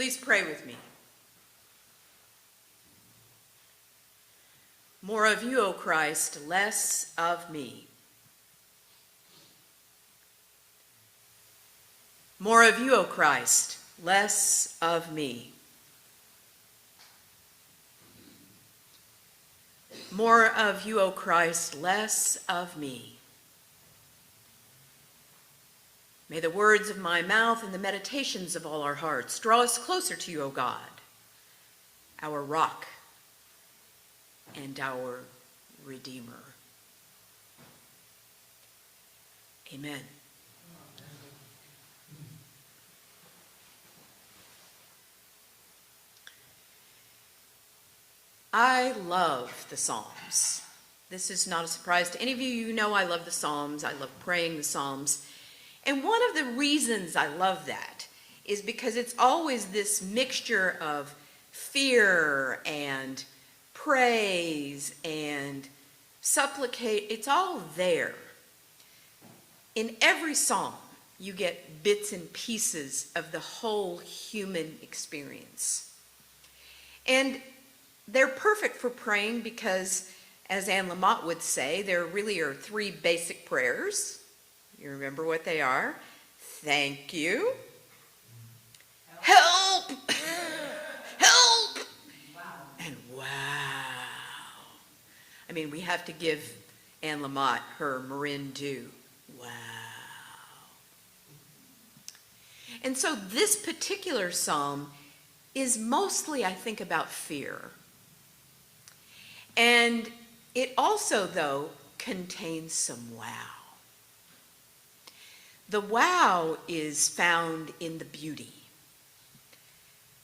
Please pray with me. More of you, O Christ, less of me. More of you, O Christ, less of me. More of you, O Christ, less of me. May the words of my mouth and the meditations of all our hearts draw us closer to you, O God, our rock and our Redeemer. Amen. I love the Psalms. This is not a surprise to any of you. You know I love the Psalms. I love praying the Psalms. And one of the reasons I love that is because it's always this mixture of fear and praise and supplicate. It's all there. In every psalm, you get bits and pieces of the whole human experience. And they're perfect for praying because, as Anne Lamott would say, there really are three basic prayers. You remember what they are? Thank you. Help! Help! And wow. I mean, we have to give Anne Lamott her Marin due. Wow. And so this particular psalm is mostly, I think, about fear. And it also, though, contains some wow. The wow is found in the beauty.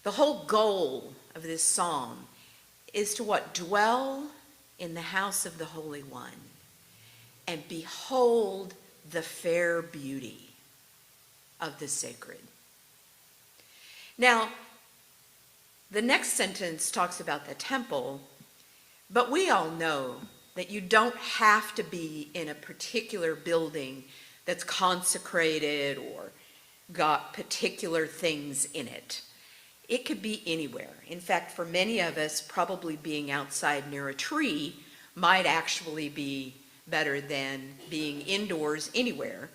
The whole goal of this psalm is to what? Dwell in the house of the Holy One and behold the fair beauty of the sacred. Now, the next sentence talks about the temple, but we all know that you don't have to be in a particular building that's consecrated or got particular things in it. It could be anywhere. In fact, for many of us, probably being outside near a tree might actually be better than being indoors anywhere,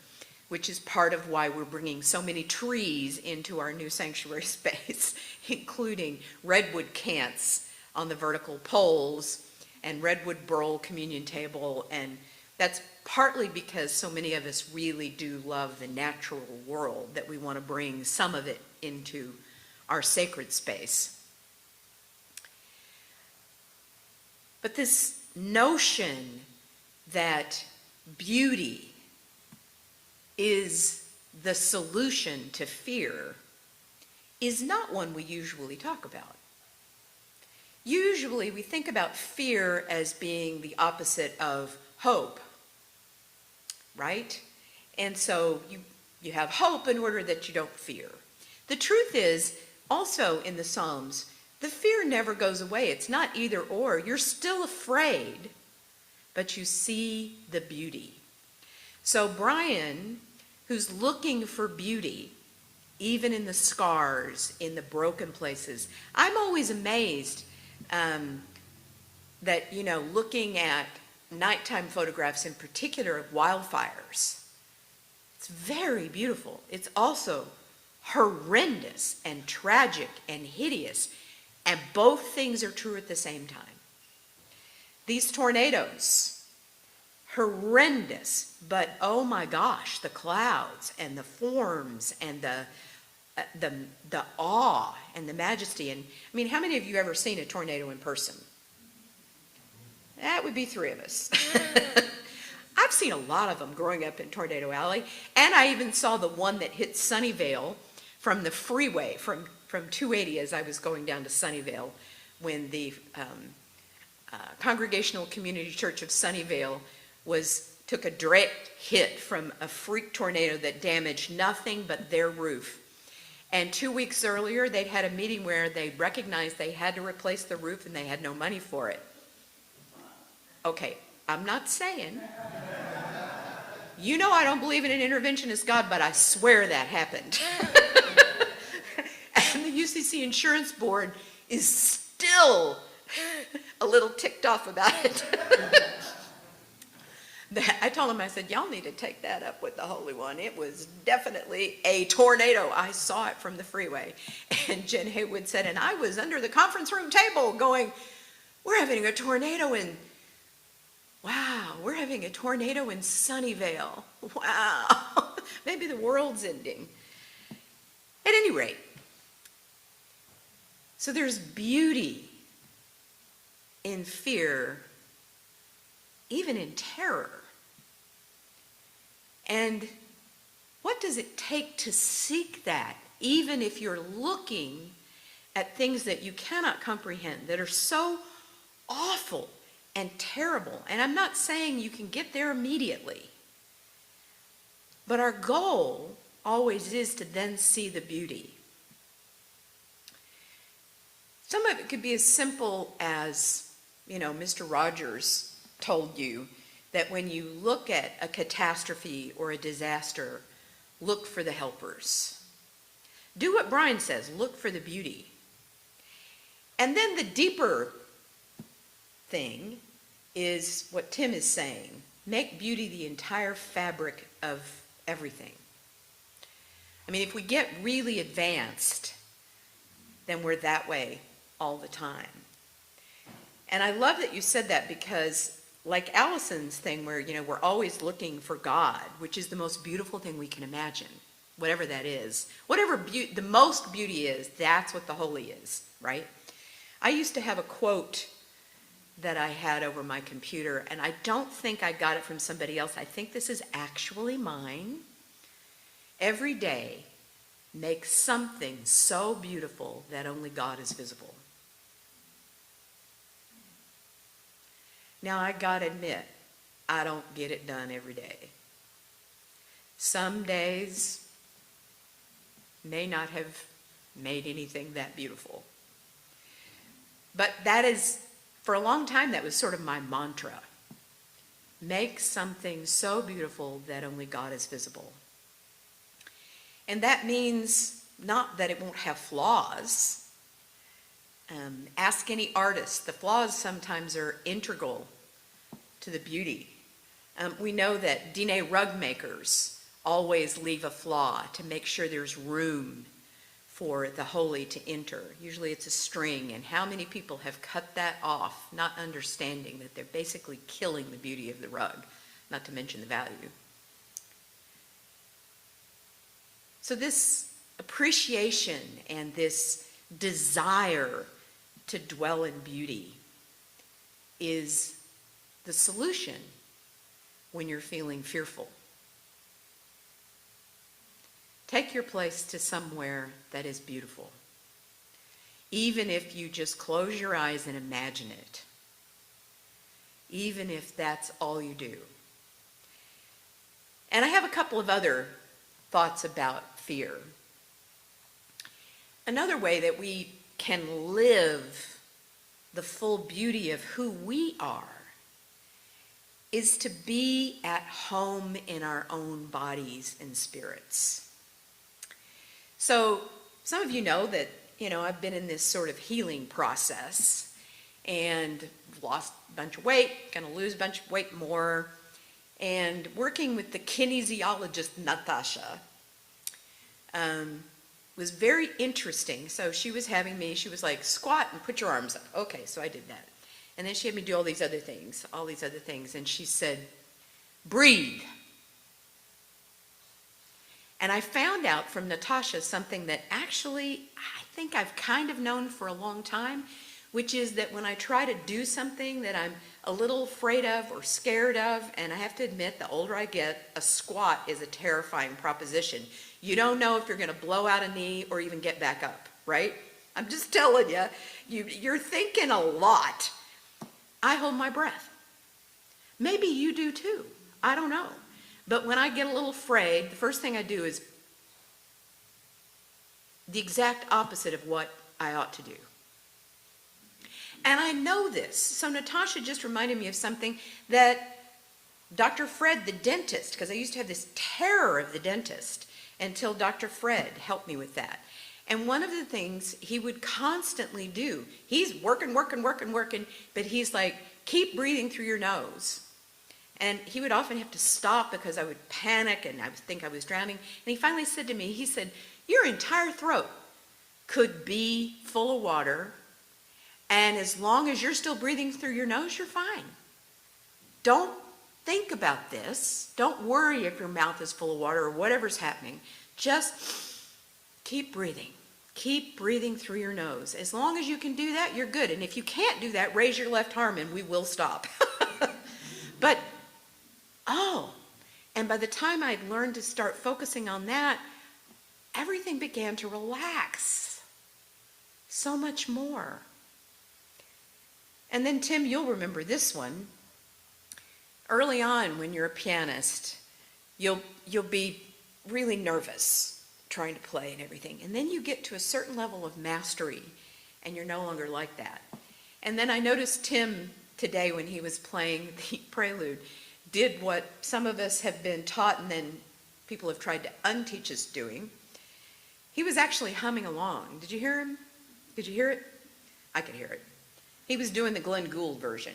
which is part of why we're bringing so many trees into our new sanctuary space, including redwood cants on the vertical poles and redwood burl communion table. And that's partly because so many of us really do love the natural world that we want to bring some of it into our sacred space. But this notion that beauty is the solution to fear is not one we usually talk about. Usually we think about fear as being the opposite of hope, right? And so you have hope in order that you don't fear. The truth is, also in the Psalms, the fear never goes away. It's not either or. You're still afraid, but you see the beauty. So Brian, who's looking for beauty, even in the scars, in the broken places, I'm always amazed that, looking at nighttime photographs in particular of wildfires, it's very beautiful. It's also horrendous and tragic and hideous, and both things are true at the same time. These tornadoes, horrendous, but oh my gosh, the clouds and the forms and the awe and the majesty. And I mean, how many of you ever seen a tornado in person? That would be three of us. I've seen a lot of them growing up in Tornado Alley, and I even saw the one that hit Sunnyvale from the freeway, from 280 as I was going down to Sunnyvale, when the Congregational Community Church of Sunnyvale took a direct hit from a freak tornado that damaged nothing but their roof. And 2 weeks earlier, they'd had a meeting where they recognized they had to replace the roof and they had no money for it. Okay, I'm not saying, I don't believe in an interventionist God, but I swear that happened. And the UCC Insurance Board is still a little ticked off about it. I told him, I said, y'all need to take that up with the Holy One. It was definitely a tornado. I saw it from the freeway. And Jen Haywood said, and I was under the conference room table going, we're having a tornado in, wow, we're having a tornado in Sunnyvale. Wow, maybe the world's ending. At any rate, so there's beauty in fear, even in terror. And what does it take to seek that, even if you're looking at things that you cannot comprehend, that are so awful and terrible? And I'm not saying you can get there immediately, but our goal always is to then see the beauty. Some of it could be as simple as, Mr. Rogers told you that when you look at a catastrophe or a disaster, look for the helpers. Do what Brian says, look for the beauty. And then the deeper thing is what Tim is saying. Make beauty the entire fabric of everything. I mean, if we get really advanced, then we're that way all the time. And I love that you said that, because like Allison's thing where, we're always looking for God, which is the most beautiful thing we can imagine, whatever that is. Whatever the most beauty is, that's what the holy is, right? I used to have a quote that I had over my computer, and I don't think I got it from somebody else. I think this is actually mine. Every day, make something so beautiful that only God is visible. Now, I gotta admit, I don't get it done every day. Some days may not have made anything that beautiful. But that is, for a long time, that was sort of my mantra. Make something so beautiful that only God is visible. And that means not that it won't have flaws. Ask any artist. The flaws sometimes are integral to the beauty. We know that Diné rug makers always leave a flaw to make sure there's room for the holy to enter. Usually it's a string, and how many people have cut that off, not understanding that they're basically killing the beauty of the rug, not to mention the value. So this appreciation and this desire to dwell in beauty is the solution when you're feeling fearful. Take your place to somewhere that is beautiful, even if you just close your eyes and imagine it, even if that's all you do. And I have a couple of other thoughts about fear. Another way that we can live the full beauty of who we are is to be at home in our own bodies and spirits. So some of you know that, I've been in this sort of healing process and lost a bunch of weight, going to lose a bunch of weight more, and working with the kinesiologist Natasha was very interesting. So she was having me, she was like, squat and put your arms up. Okay, so I did that. And then she had me do all these other things. And she said, breathe. And I found out from Natasha something that actually I think I've kind of known for a long time, which is that when I try to do something that I'm a little afraid of or scared of, and I have to admit, the older I get, a squat is a terrifying proposition. You don't know if you're going to blow out a knee or even get back up, right? I'm just telling you, you're thinking a lot. I hold my breath. Maybe you do too. I don't know. But when I get a little afraid, the first thing I do is the exact opposite of what I ought to do. And I know this. So Natasha just reminded me of something that Dr. Fred, the dentist, because I used to have this terror of the dentist until Dr. Fred helped me with that. And one of the things he would constantly do, he's working, but he's like, keep breathing through your nose. And he would often have to stop because I would panic and I would think I was drowning. And he finally said to me, he said, your entire throat could be full of water, and as long as you're still breathing through your nose, you're fine. Don't think about this. Don't worry if your mouth is full of water or whatever's happening. Just keep breathing. Keep breathing through your nose. As long as you can do that, you're good. And if you can't do that, raise your left arm and we will stop. But, and by the time I'd learned to start focusing on that, everything began to relax so much more. And then, Tim, you'll remember this one. Early on, when you're a pianist, you'll be really nervous trying to play and everything. And then you get to a certain level of mastery, and you're no longer like that. And then I noticed Tim today, when he was playing the prelude, did what some of us have been taught and then people have tried to unteach us doing. He was actually humming along. Did you hear him? Did you hear it? I could hear it. He was doing the Glenn Gould version.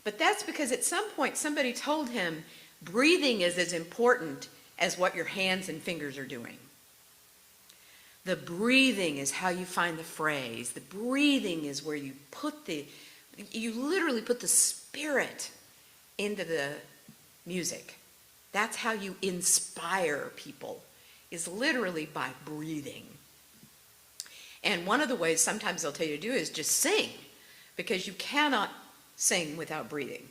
But that's because at some point somebody told him breathing is as important as what your hands and fingers are doing. The breathing is how you find the phrase. The breathing is where you literally put the spirit into the music. That's how you inspire people, is literally by breathing. And one of the ways sometimes they'll tell you to do is just sing, because you cannot sing without breathing.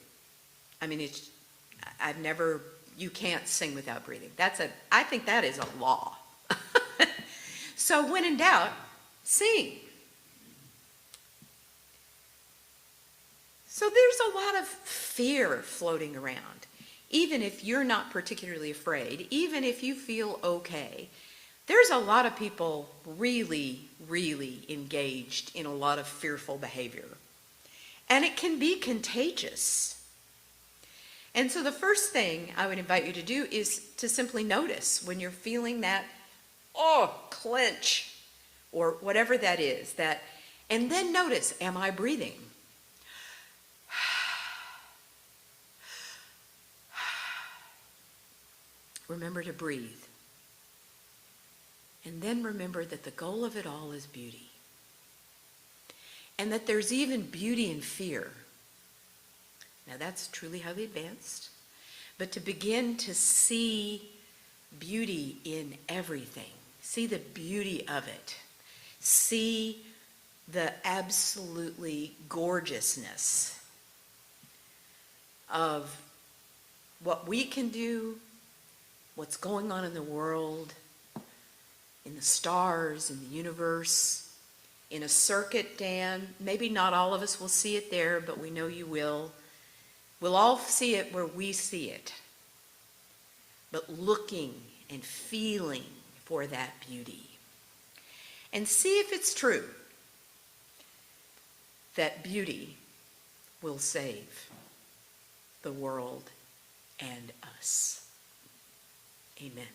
I mean, you can't sing without breathing. I think that is a law. So when in doubt, sing. So there's a lot of fear floating around. Even if you're not particularly afraid, even if you feel okay, there's a lot of people really, really engaged in a lot of fearful behavior. And it can be contagious. And so the first thing I would invite you to do is to simply notice when you're feeling that, clench, or whatever that is, and then notice, am I breathing? Remember to breathe. And then remember that the goal of it all is beauty. And that there's even beauty in fear. Now that's truly highly advanced. But to begin to see beauty in everything. See the beauty of it. See the absolutely gorgeousness of what we can do, what's going on in the world, in the stars, in the universe, in a circuit, Dan. Maybe not all of us will see it there, but we know you will. We'll all see it where we see it. But looking and feeling for that beauty. And see if it's true that beauty will save the world and us. Amen.